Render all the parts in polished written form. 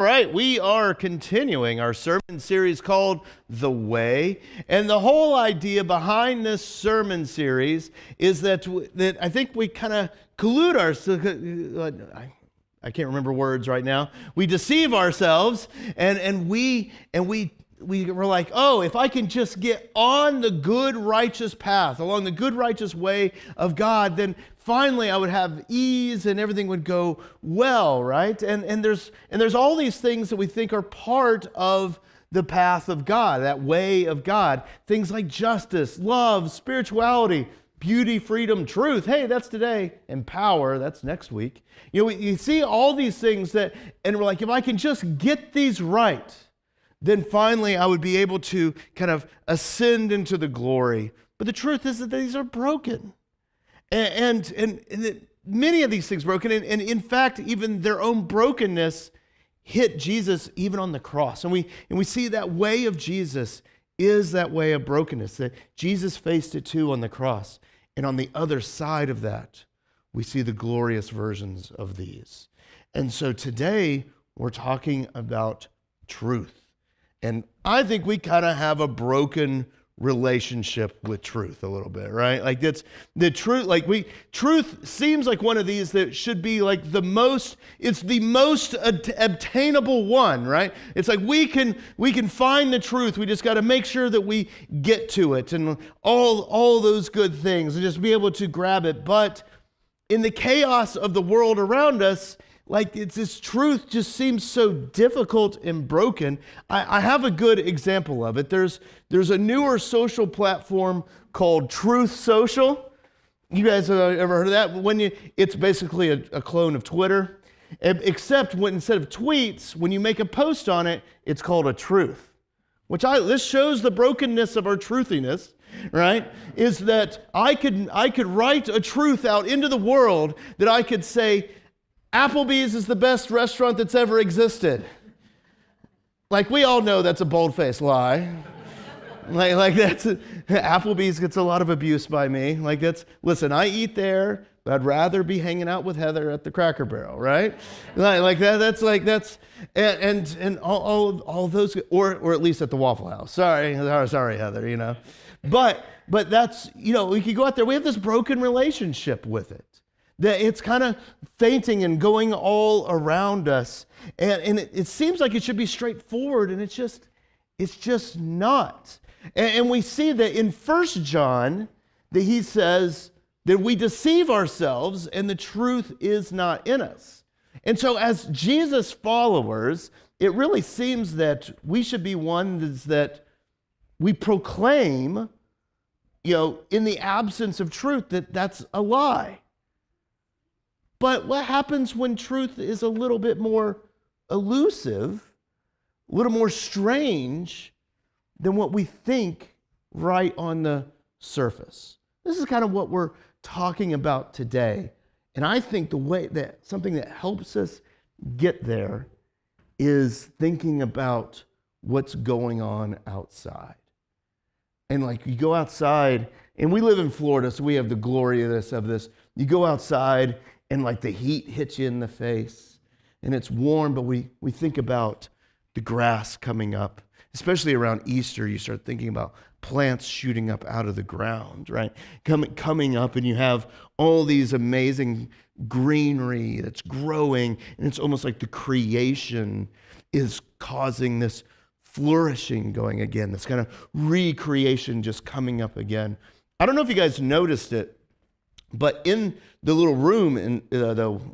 All right, we are continuing our sermon series called The Way. And the whole idea behind this sermon series is that I think we kind of collude ourselves. I can't remember words right now. We deceive ourselves and we were like, oh, if I can just get on the good, righteous path, along the good, righteous way of God, then finally I would have ease and everything would go well, right? And there's all these things that we think are part of the path of God, that way of God. Things like justice, love, spirituality, beauty, freedom, truth. Hey, that's today. And power, that's next week. You see all these things and we're like, if I can just get these right, then finally I would be able to kind of ascend into the glory. But the truth is that these are broken. And many of these things broken, and in fact, even their own brokenness hit Jesus even on the cross. And we see that way of Jesus is that way of brokenness, that Jesus faced it too on the cross. And on the other side of that, we see the glorious versions of these. And so today, we're talking about truth. And I think we kind of have a broken relationship with truth a little bit, right? Like it's the truth, truth seems like one of these that should be like it's the most obtainable one, right? It's like we can find the truth. We just got to make sure that we get to it and all those good things and just be able to grab it. But in the chaos of the world around us, this truth just seems so difficult and broken. I have a good example of it. There's a newer social platform called Truth Social. You guys have ever heard of that? It's basically a clone of Twitter, except instead of tweets, when you make a post on it, it's called a truth. This shows the brokenness of our truthiness, right? Is that I could write a truth out into the world that I could say, Applebee's is the best restaurant that's ever existed. We all know that's a bold-faced lie. Applebee's gets a lot of abuse by me. Listen, I eat there, but I'd rather be hanging out with Heather at the Cracker Barrel, right? And all those, or at least at the Waffle House. Sorry, Heather, But that's, we could go out there. We have this broken relationship with it. That it's kind of fainting and going all around us. And it seems like it should be straightforward, and it's just not. And we see that in 1 John, that he says that we deceive ourselves and the truth is not in us. And so as Jesus followers, it really seems that we should be ones that we proclaim, in the absence of truth, that's a lie. But what happens when truth is a little bit more elusive, a little more strange than what we think right on the surface? This is kind of what we're talking about today. And I think the way that something that helps us get there is thinking about what's going on outside. And you go outside, and we live in Florida, so we have the glory of this. You go outside, and the heat hits you in the face, and it's warm, but we think about the grass coming up. Especially around Easter, you start thinking about plants shooting up out of the ground, right? Coming up, and you have all these amazing greenery that's growing, and it's almost like the creation is causing this flourishing going again, this kind of recreation just coming up again. I don't know if you guys noticed it, but in the little room in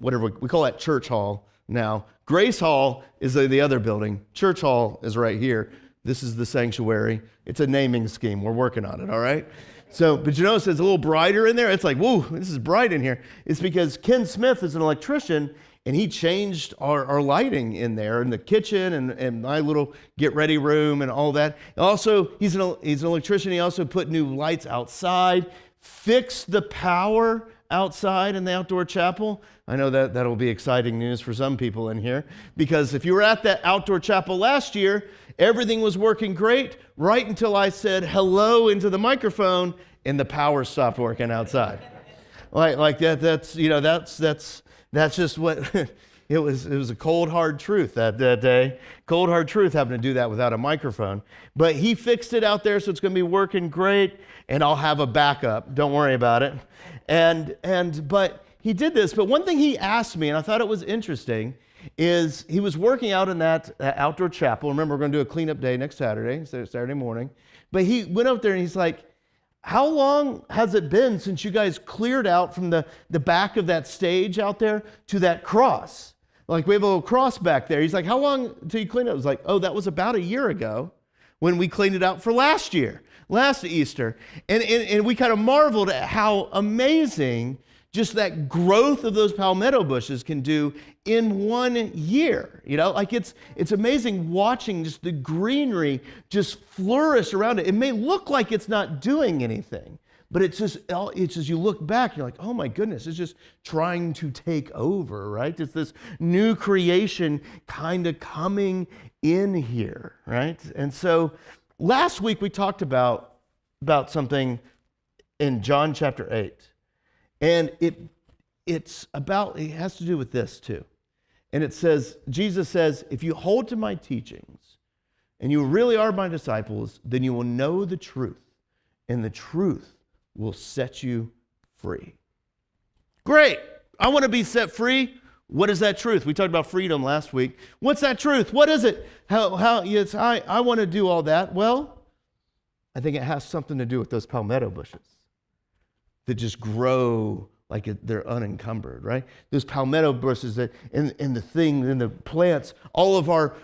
whatever we call that church hall now, Grace Hall is the other building. Church Hall is right here. This is the sanctuary. It's a naming scheme. We're working on it, all right? So, but you notice it's a little brighter in there. It's like, whoa, this is bright in here. It's because Ken Smith is an electrician, and he changed our lighting in there in the kitchen and my little get-ready room and all that. Also, he's an electrician. He also put new lights outside, fixed the power outside in the outdoor chapel. I know that'll be exciting news for some people in here, because if you were at that outdoor chapel last year, everything was working great right until I said hello into the microphone and the power stopped working outside. Like that. That's just what It was a cold, hard truth that day. Cold, hard truth, having to do that without a microphone. But he fixed it out there, so it's going to be working great, and I'll have a backup. Don't worry about it. But he did this. But one thing he asked me, and I thought it was interesting, is he was working out in that outdoor chapel. Remember, we're going to do a cleanup day next Saturday morning. But he went up there and he's like, how long has it been since you guys cleared out from the back of that stage out there to that cross? Like, we have a little cross back there. He's like, how long till you clean it? I was like, oh, that was about a year ago when we cleaned it out for last Easter. And we kind of marveled at how amazing just that growth of those palmetto bushes can do in 1 year. You know, like it's amazing watching just the greenery just flourish around it. It may look like it's not doing anything, but it's just you look back, you're like, oh my goodness, it's just trying to take over, right? It's this new creation kind of coming in here, right? And so last week we talked about something in John chapter 8. And it has to do with this too. And it says, Jesus says, if you hold to my teachings and you really are my disciples, then you will know the truth, and the truth will set you free. Great. I want to be set free. What is that truth? We talked about freedom last week. What's that truth? What is it? I want to do all that. Well, I think it has something to do with those palmetto bushes that just grow like they're unencumbered, right? Those palmetto bushes that in the plants, all of our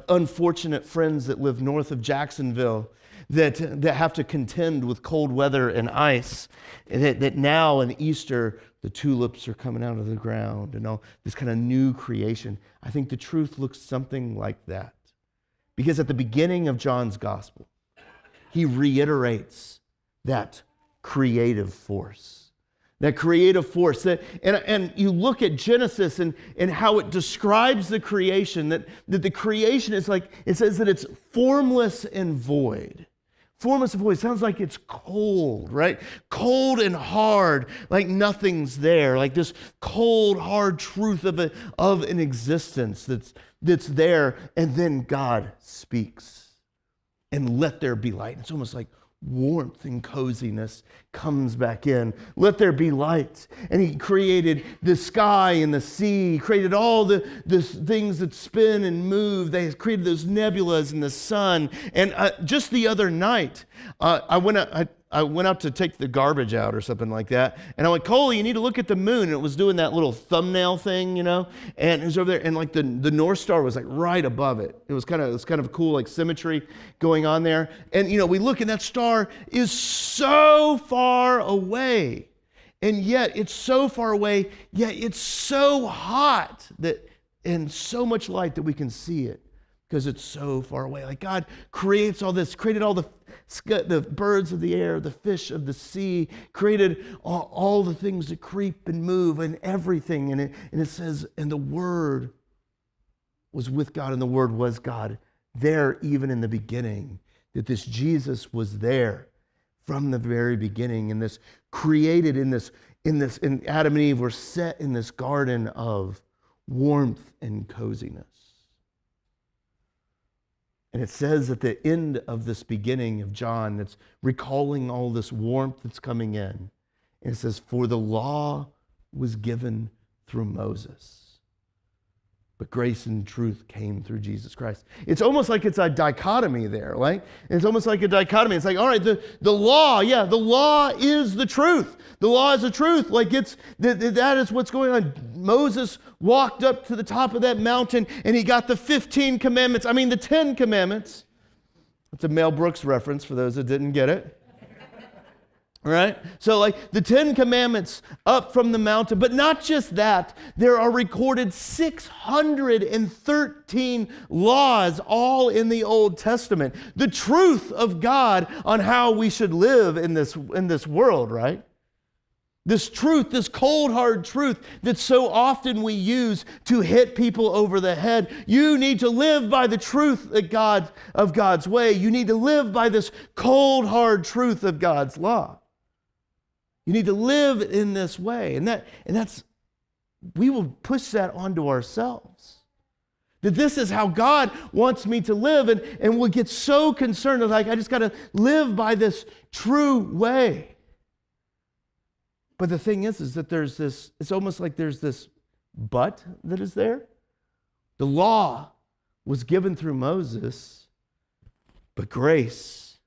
unfortunate friends that live north of Jacksonville that have to contend with cold weather and ice, that now in Easter, the tulips are coming out of the ground and all this kind of new creation. I think the truth looks something like that. Because at the beginning of John's gospel, he reiterates that creative force. That creative force. And you look at Genesis and how it describes the creation, that the creation is like, it says that it's formless and void. Formless and void sounds like it's cold, right? Cold and hard, like nothing's there. Like this cold, hard truth of an existence that's there. And then God speaks and let there be light. It's almost like warmth and coziness comes back in. Let there be light. And he created the sky and the sea, created all the things that spin and move. They created those nebulas and the sun. And just the other night, I went out to take the garbage out or something like that. And I went, Coley, you need to look at the moon. And it was doing that little thumbnail thing, you know? And it was over there. And like the North Star was like right above it. It was kind of cool, like symmetry going on there. And, you know, we look and that star is so far away. And yet it's so far away, yet it's so hot and so much light that we can see it because it's so far away. Like God creates all this, created all the birds of the air, the fish of the sea, created all the things that creep and move and everything. And it says, and the Word was with God and the Word was God. There, even in the beginning, that this Jesus was there from the very beginning, and this created in Adam and Eve were set in this garden of warmth and coziness. And it says at the end of this beginning of John, that's recalling all this warmth that's coming in. And it says, for the law was given through Moses, but grace and truth came through Jesus Christ. It's almost like it's a dichotomy there, right? It's almost like a dichotomy. It's like, all right, the law, yeah, the law is the truth. The law is the truth. Like that is what's going on. Moses walked up to the top of that mountain and he got the 10 commandments. It's a Mel Brooks reference for those that didn't get it. Right? So like the 10 commandments up from the mountain, but not just that, there are recorded 613 laws all in the Old Testament. The truth of God on how we should live in this world, right? This truth, this cold, hard truth that so often we use to hit people over the head. You need to live by the truth of God's way. You need to live by this cold, hard truth of God's law. You need to live in this way. And that's we will push that onto ourselves. That this is how God wants me to live, and we'll get so concerned, like, I just got to live by this true way. But the thing is that there's this, it's almost like there's this but that is there. The law was given through Moses, but grace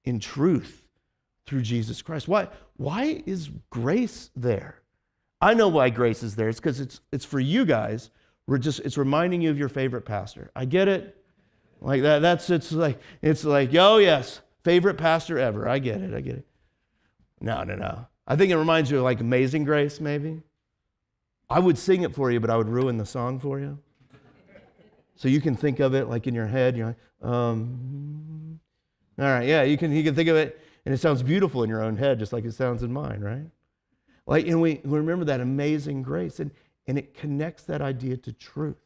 in truth through Jesus Christ. Why is grace there? I know why grace is there. It's because it's for you guys. It's reminding you of your favorite pastor. I get it. Like that. It's like, oh yes, favorite pastor ever. I get it. No. I think it reminds you of like Amazing Grace, maybe. I would sing it for you, but I would ruin the song for you. So you can think of it like in your head. You're like, all right, yeah, you can think of it, and it sounds beautiful in your own head, just like it sounds in mine, right? Like, and we remember that amazing grace, and it connects that idea to truth.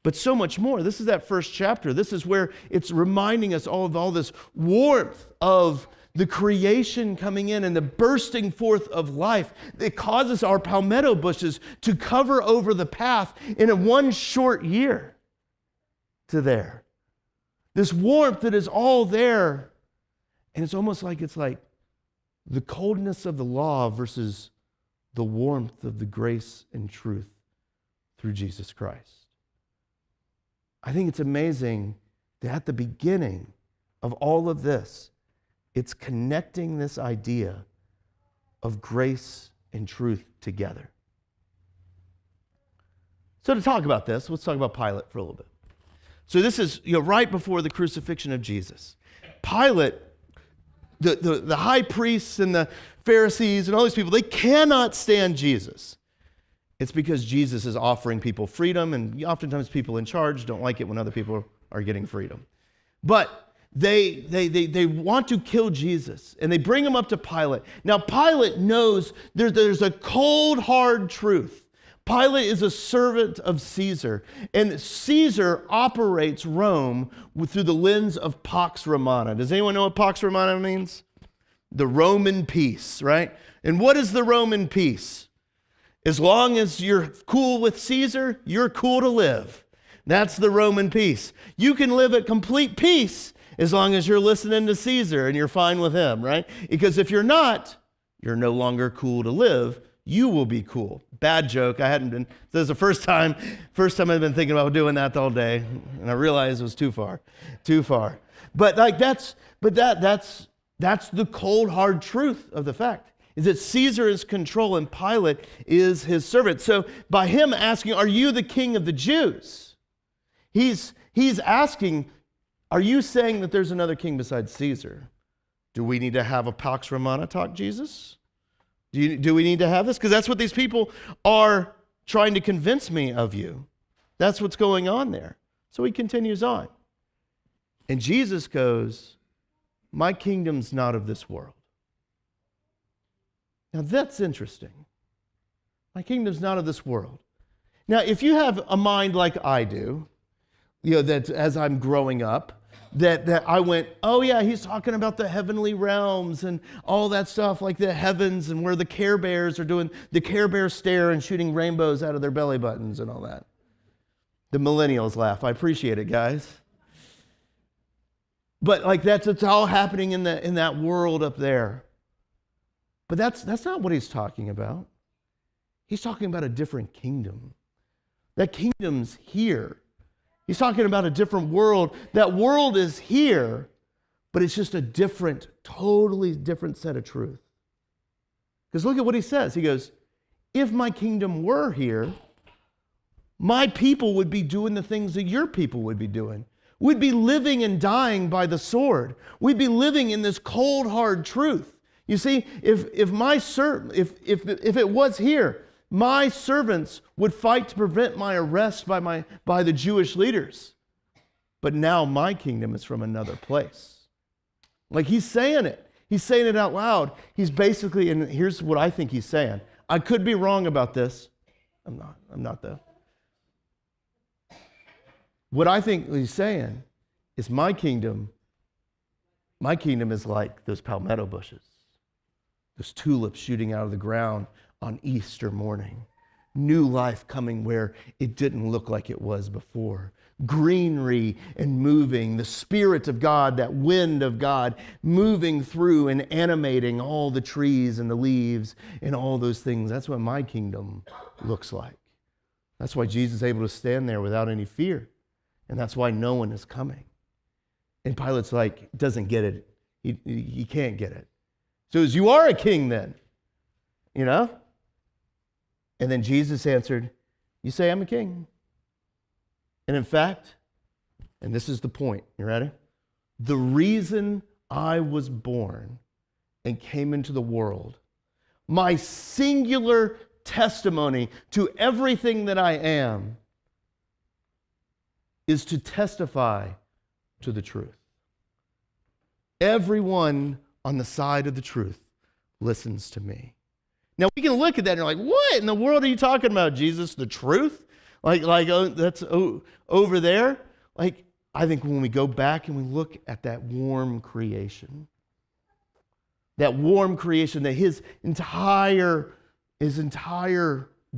But so much more. This is that first chapter. This is where it's reminding us all of all this warmth of the creation coming in and the bursting forth of life. It causes our palmetto bushes to cover over the path in a one short year to there. This warmth that is all there. And it's almost like the coldness of the law versus the warmth of the grace and truth through Jesus Christ. I think it's amazing that at the beginning of all of this, it's connecting this idea of grace and truth together. So to talk about this, let's talk about Pilate for a little bit. So this is right before the crucifixion of Jesus. Pilate, the high priests and the Pharisees and all these people, they cannot stand Jesus. It's because Jesus is offering people freedom, and oftentimes people in charge don't like it when other people are getting freedom. But they want to kill Jesus, and they bring him up to Pilate. Now, Pilate knows there's a cold, hard truth. Pilate is a servant of Caesar, and Caesar operates Rome through the lens of Pax Romana. Does anyone know what Pax Romana means? The Roman peace, right? And what is the Roman peace? As long as you're cool with Caesar, you're cool to live. That's the Roman peace. You can live at complete peace as long as you're listening to Caesar and you're fine with him, right? Because if you're not, you're no longer cool to live. You will be cool. Bad joke. I hadn't been. This is the first time I've been thinking about doing that all day, and I realized it was too far. But like that's the cold hard truth of the fact is that Caesar is control and Pilate is his servant. So by him asking, "Are you the king of the Jews?" He's asking, are you saying that there's another king besides Caesar? Do we need to have a Pax Romana talk, Jesus? Do we need to have this? Because that's what these people are trying to convince me of you. That's what's going on there. So he continues on. And Jesus goes, my kingdom's not of this world. Now that's interesting. My kingdom's not of this world. Now, if you have a mind like I do, that as I'm growing up, that I went, oh yeah, he's talking about the heavenly realms and all that stuff, like the heavens and where the Care Bears are doing the Care Bear stare and shooting rainbows out of their belly buttons and all that. The millennials laugh. I appreciate it, guys. But like it's all happening in that world up there. But that's not what he's talking about. He's talking about a different kingdom. That kingdom's here. He's talking about a different world. That world is here, but it's just a different, totally different set of truth. Because look at what he says. He goes, if my kingdom were here, my people would be doing the things that your people would be doing. We'd be living and dying by the sword. We'd be living in this cold, hard truth. You see, if it was here, my servants would fight to prevent my arrest by the Jewish leaders. But now my kingdom is from another place. Like he's saying it. He's saying it out loud. He's basically, and here's what I think he's saying. I could be wrong about this. I'm not though. What I think he's saying is my kingdom is like those palmetto bushes, those tulips shooting out of the ground on Easter morning. new life coming where it didn't look like it was before. Greenery and moving, the Spirit of God, that wind of God moving through and animating all the trees and the leaves and all those things. That's what my kingdom looks like. That's why Jesus is able to stand there without any fear. And that's why no one is coming. And Pilate's like, doesn't get it. He can't get it. So you are a king then, you know? And then Jesus answered, you say I'm a king. And in fact, and this is the point, you ready? The reason I was born and came into the world, my singular testimony to everything that I am, is to testify to the truth. Everyone on the side of the truth listens to me. Now we can look at that and you're like, what in the world are you talking about, Jesus? The truth? Like oh, that's over there? Like, I think when we go back and we look at that warm creation, that his entire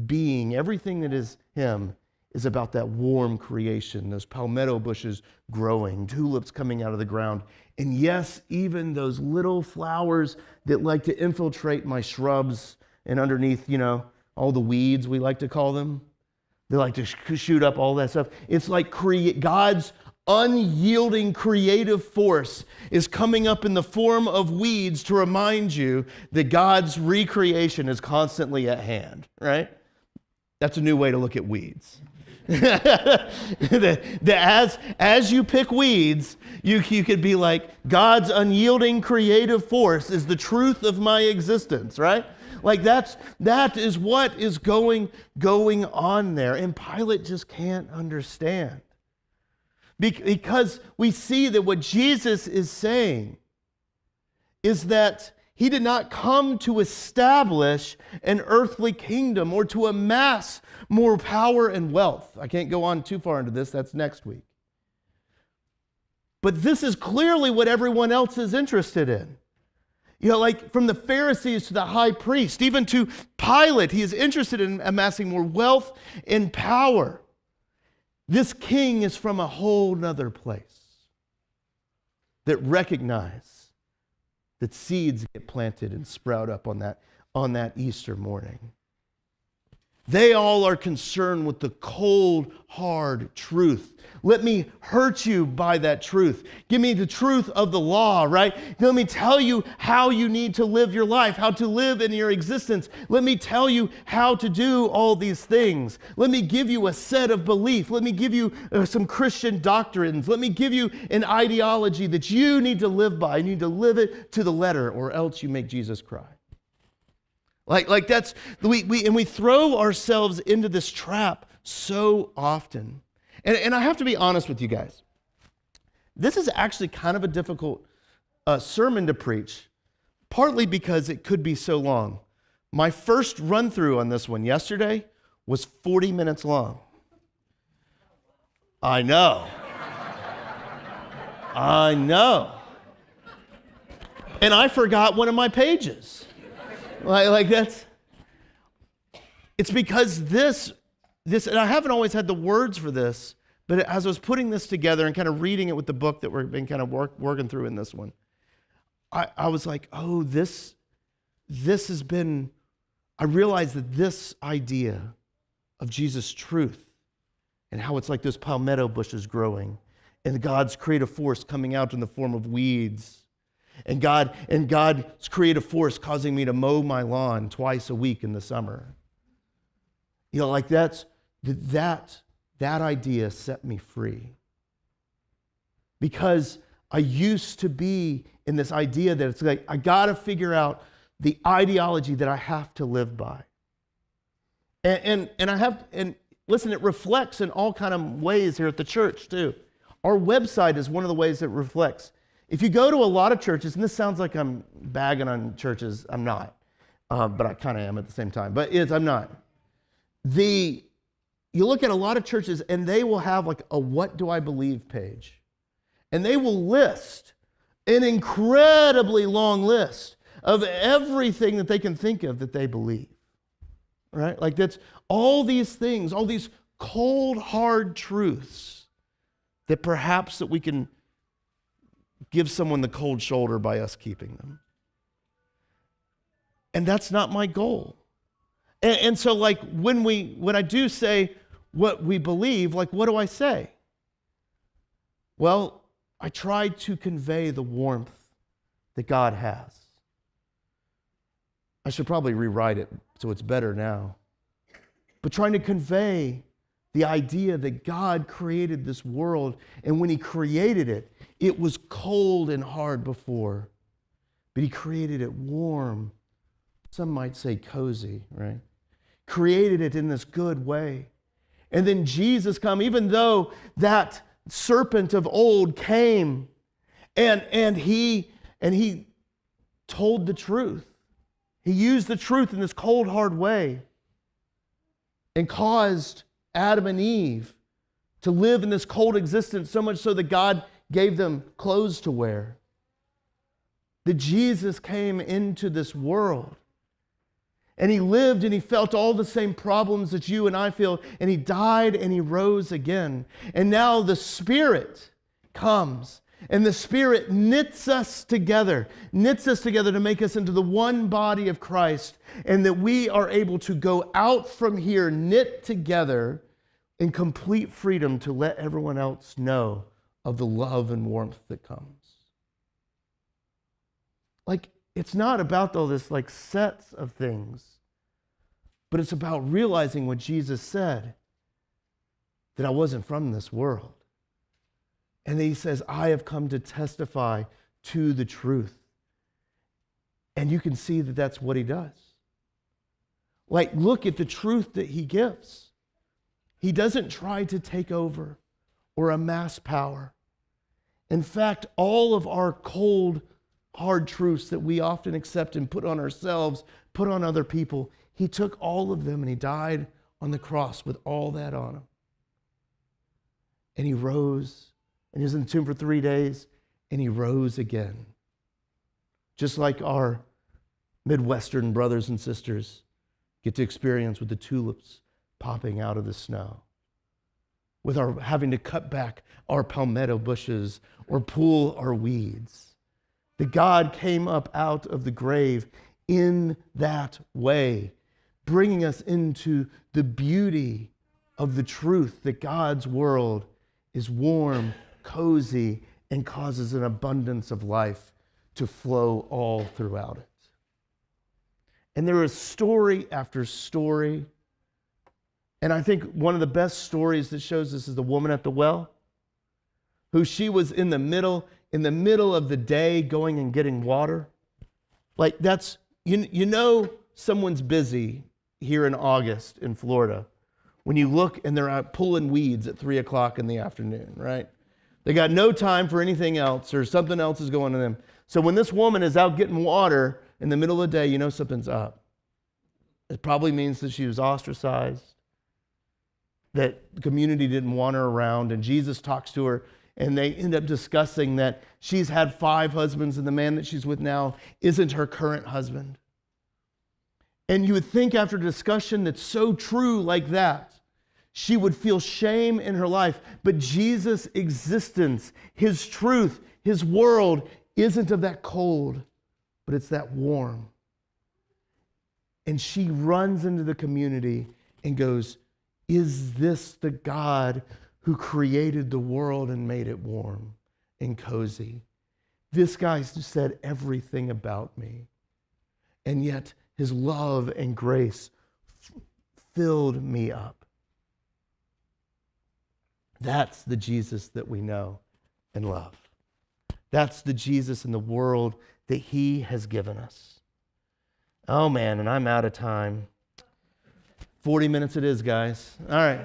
being, everything that is him, is about that warm creation, those palmetto bushes growing, tulips coming out of the ground, and yes, even those little flowers that like to infiltrate my shrubs and underneath, all the weeds, we like to call them. They like to shoot up all that stuff. It's like God's unyielding creative force is coming up in the form of weeds to remind you that God's recreation is constantly at hand, right? That's a new way to look at weeds. As you pick weeds, you could be like, God's unyielding creative force is the truth of my existence, right? Like that is what is going on there. And Pilate just can't understand. Because we see that what Jesus is saying is that he did not come to establish an earthly kingdom or to amass more power and wealth. I can't go on too far into this. That's next week. But this is clearly what everyone else is interested in. Like from the Pharisees to the high priest, even to Pilate, he is interested in amassing more wealth and power. This king is from a whole nother place that recognize that seeds get planted and sprout up on that Easter morning. They all are concerned with the cold, hard truth. Let me hurt you by that truth. Give me the truth of the law, right? Let me tell you how you need to live your life, how to live in your existence. Let me tell you how to do all these things. Let me give you a set of belief. Let me give you some Christian doctrines. Let me give you an ideology that you need to live by. You need to live it to the letter, or else you make Jesus cry. Like that's, we throw ourselves into this trap so often. And I have to be honest with you guys. This is actually kind of a difficult sermon to preach, partly because it could be so long. My first run through on this one yesterday was 40 minutes long. I know. I know. And I forgot one of my pages. Like that's, it's because this, and I haven't always had the words for this, but as I was putting this together and kind of reading it with the book that we've been kind of working through in this one, I was like, oh, this has been, I realized that this idea of Jesus' truth and how it's like those palmetto bushes growing and God's creative force coming out in the form of weeds, and God's creative force causing me to mow my lawn twice a week in the summer. Like that idea set me free. Because I used to be in this idea that it's like, I got to figure out the ideology that I have to live by. And listen, it reflects in all kind of ways here at the church too. Our website is one of the ways it reflects. If you go to a lot of churches, and this sounds like I'm bagging on churches, I'm not, but I kind of am at the same time, but I'm not. You look at a lot of churches and they will have like a what do I believe page. And they will list an incredibly long list of everything that they can think of that they believe. right? Like that's all these things, all these cold, hard truths that perhaps that we can give someone the cold shoulder by us keeping them. And that's not my goal. And so like when I do say what we believe, like what do I say? Well, I try to convey the warmth that God has. I should probably rewrite it so it's better now. But trying to convey the idea that God created this world, and when he created it, it was cold and hard before, but he created it warm. Some might say cozy, right? Created it in this good way. And then Jesus come, even though that serpent of old came and he told the truth. He used the truth in this cold, hard way and caused Adam and Eve to live in this cold existence, so much so that God gave them clothes to wear. That Jesus came into this world and he lived and he felt all the same problems that you and I feel, and he died and he rose again. And now the Spirit comes, and the Spirit knits us together to make us into the one body of Christ, and that we are able to go out from here knit together in complete freedom to let everyone else know of the love and warmth that comes. Like, it's not about all this like sets of things, but it's about realizing what Jesus said, that I wasn't from this world. And then he says, I have come to testify to the truth. And you can see that that's what he does. Like, look at the truth that he gives. He doesn't try to take over or amass power. In fact, all of our cold, hard truths that we often accept and put on ourselves, put on other people, he took all of them and he died on the cross with all that on him. And he rose, and he was in the tomb for 3 days, and he rose again. Just like our Midwestern brothers and sisters get to experience with the tulips popping out of the snow, with our having to cut back our palmetto bushes or pull our weeds. That God came up out of the grave in that way, bringing us into the beauty of the truth that God's world is warm, cozy, and causes an abundance of life to flow all throughout it. And there is story after story. And I think one of the best stories that shows this is the woman at the well, who she was in the middle of the day going and getting water. Like that's, you know someone's busy here in August in Florida when you look and they're out pulling weeds at 3 o'clock in the afternoon, right? They got no time for anything else, or something else is going on them. So when this woman is out getting water in the middle of the day, you know something's up. It probably means that she was ostracized, that the community didn't want her around, and Jesus talks to her, and they end up discussing that she's had 5 husbands, and the man that she's with now isn't her current husband. And you would think after a discussion that's so true like that, she would feel shame in her life. But Jesus' existence, his truth, his world isn't of that cold, but it's that warm. And she runs into the community and goes, is this the God who created the world and made it warm and cozy? This guy said everything about me. And yet his love and grace filled me up. That's the Jesus that we know and love. That's the Jesus in the world that he has given us. Oh man, and I'm out of time. 40 minutes it is, guys. All right.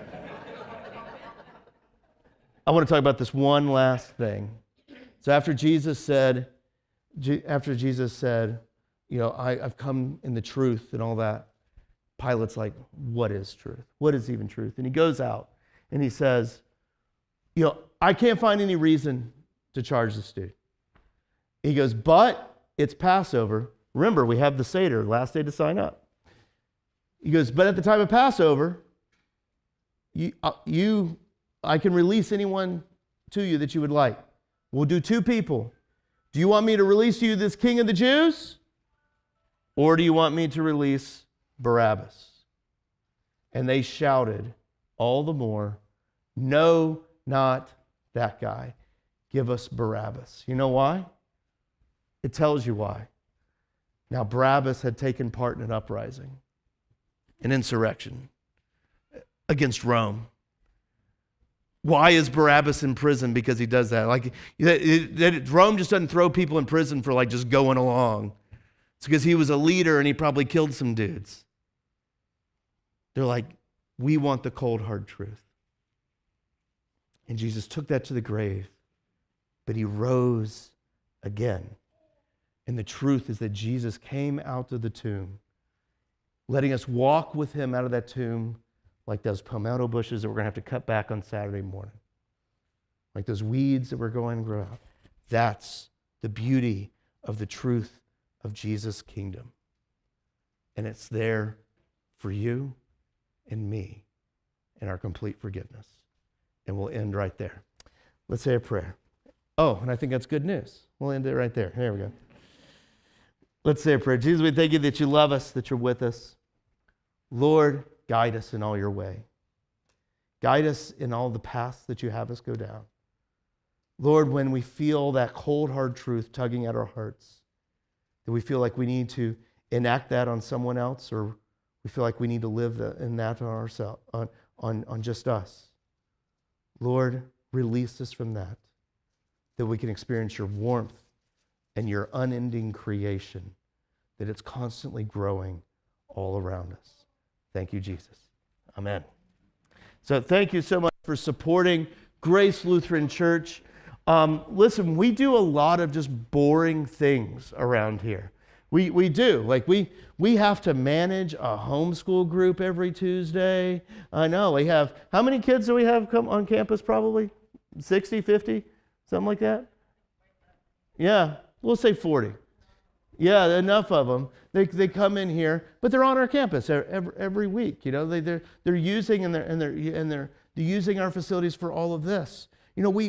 I want to talk about this one last thing. So after Jesus said, you know, I've come in the truth and all that, Pilate's like, what is truth? What is even truth? And he goes out and he says, you know, I can't find any reason to charge this dude. He goes, but it's Passover. Remember, we have the Seder, last day to sign up. He goes, but at the time of Passover, I can release anyone to you that you would like. We'll do two people. Do you want me to release to you this king of the Jews? Or do you want me to release Barabbas? And they shouted all the more, no, not that guy. Give us Barabbas. You know why? It tells you why. Now, Barabbas had taken part in an uprising, an insurrection against Rome. Why is Barabbas in prison? Because he does that. Rome just doesn't throw people in prison for just going along. It's because he was a leader and he probably killed some dudes. They're like, we want the cold, hard truth. And Jesus took that to the grave, but he rose again. And the truth is that Jesus came out of the tomb, letting us walk with him out of that tomb like those palmetto bushes that we're going to have to cut back on Saturday morning. Like those weeds that we're going to grow out. That's the beauty of the truth of Jesus' kingdom. And it's there for you and me in our complete forgiveness. And we'll end right there. Let's say a prayer. Oh, and I think that's good news. We'll end it right there. There we go. Let's say a prayer. Jesus, we thank you that you love us, that you're with us. Lord, guide us in all your way. Guide us in all the paths that you have us go down. Lord, when we feel that cold, hard truth tugging at our hearts, that we feel like we need to enact that on someone else, or we feel like we need to live in that on ourselves, on just us. Lord, release us from that we can experience your warmth and your unending creation, that it's constantly growing all around us. Thank you, Jesus. Amen. So thank you so much for supporting Grace Lutheran Church. Listen, we do a lot of just boring things around here. We do. We have to manage a homeschool group every Tuesday. I know. We have, how many kids do we have come on campus probably? 60, 50? Something like that? Yeah, we'll say 40. Yeah, enough of them. They come in here, but they're on our campus every week. You know, they're using they're using our facilities for all of this. You know, we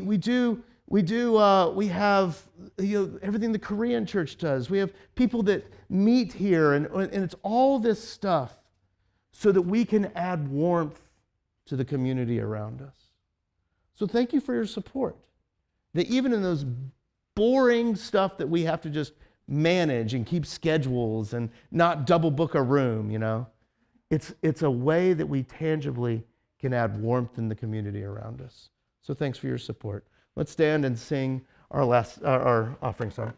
have everything the Korean church does. We have people that meet here, and it's all this stuff so that we can add warmth to the community around us. So thank you for your support. That even in those boring stuff that we have to just manage and keep schedules and not double book a room, it's a way that we tangibly can add warmth in the community around us. So thanks for your support. Let's stand and sing our offering song.